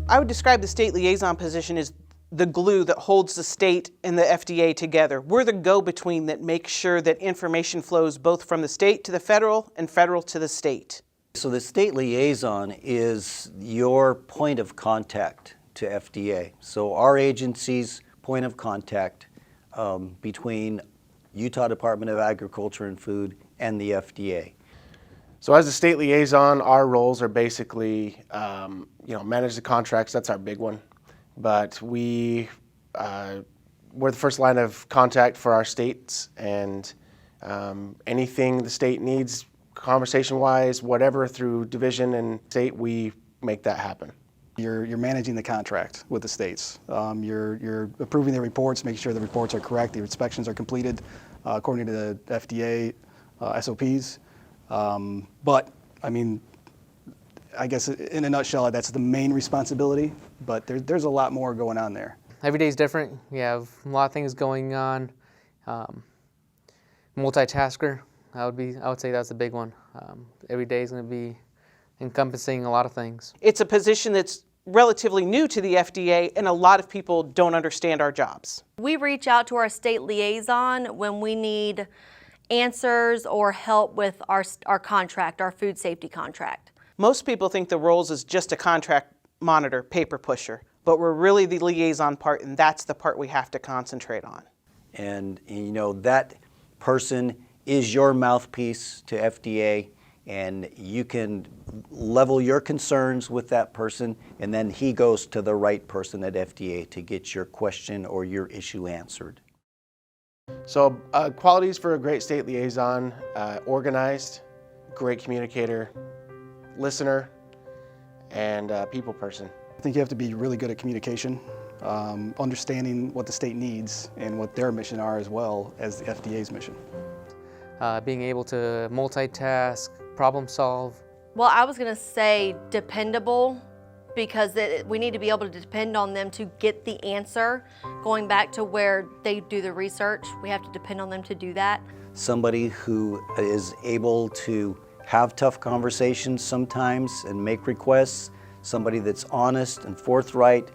I would describe the state liaison position as the glue that holds the state and the FDA together. We're the go-between that makes sure that information flows both from the state to the federal and federal to the state. So the state liaison is your point of contact to FDA. So our agency's point of contact between Utah Department of Agriculture and Food and the FDA. So as a state liaison, our roles are basically, manage the contracts. That's our big one. But we're the first line of contact for our states, and anything the state needs, conversation-wise, whatever, through division and state, we make that happen. You're managing the contract with the states. You're approving their reports, making sure the reports are correct, the inspections are completed according to the FDA SOPs. But I mean, I guess in a nutshell, that's the main responsibility, but there's a lot more going on there. Every day is different. We have a lot of things going on. Multitasker, I would say that's a big one. Every day is going to be encompassing a lot of things. It's a position that's relatively new to the FDA, and a lot of people don't understand our jobs. We reach out to our state liaison when we need answers or help with our contract, our food safety contract. Most people think the roles is just a contract monitor, paper pusher, but we're really the liaison part, and that's the part we have to concentrate on. And that person is your mouthpiece to FDA, and you can level your concerns with that person, and then he goes to the right person at FDA to get your question or your issue answered. So qualities for a great state liaison: organized, great communicator, listener, and people person. I think you have to be really good at communication, understanding what the state needs and what their mission are as well as the FDA's mission. Being able to multitask, problem solve. Well, I was going to say dependable, because we need to be able to depend on them to get the answer. Going back to where they do the research, we have to depend on them to do that. Somebody who is able to have tough conversations sometimes and make requests, somebody that's honest and forthright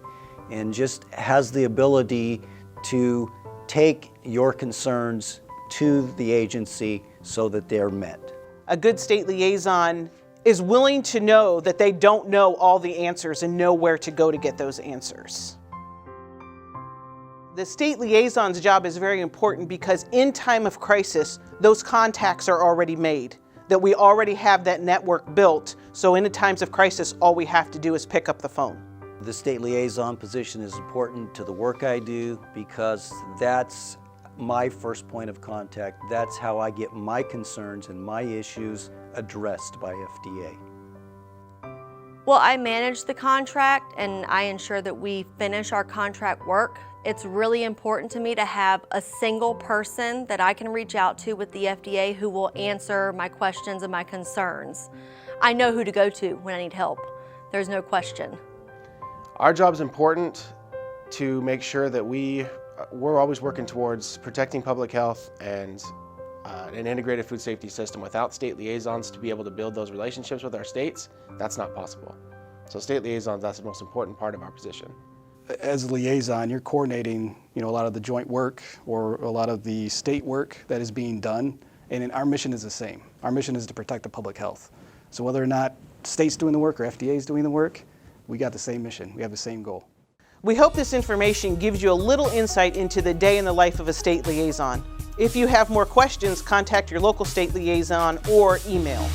and just has the ability to take your concerns to the agency so that they're met. A good state liaison is willing to know that they don't know all the answers and know where to go to get those answers. The state liaison's job is very important because in time of crisis, those contacts are already made, that we already have that network built, so in the times of crisis, all we have to do is pick up the phone. The state liaison position is important to the work I do because that's my first point of contact. That's how I get my concerns and my issues addressed by FDA. Well, I manage the contract and I ensure that we finish our contract work. It's really important to me to have a single person that I can reach out to with the FDA who will answer my questions and my concerns. I know who to go to when I need help. There's no question. Our job is important to make sure that we're always working towards protecting public health and an integrated food safety system. Without state liaisons to be able to build those relationships with our states, that's not possible. So state liaisons, that's the most important part of our position. As a liaison, you're coordinating, a lot of the joint work or a lot of the state work that is being done, and our mission is the same. Our mission is to protect the public health. So whether or not state's doing the work or FDA is doing the work, we got the same mission. We have the same goal. We hope this information gives you a little insight into the day in the life of a state liaison. If you have more questions, contact your local state liaison or email.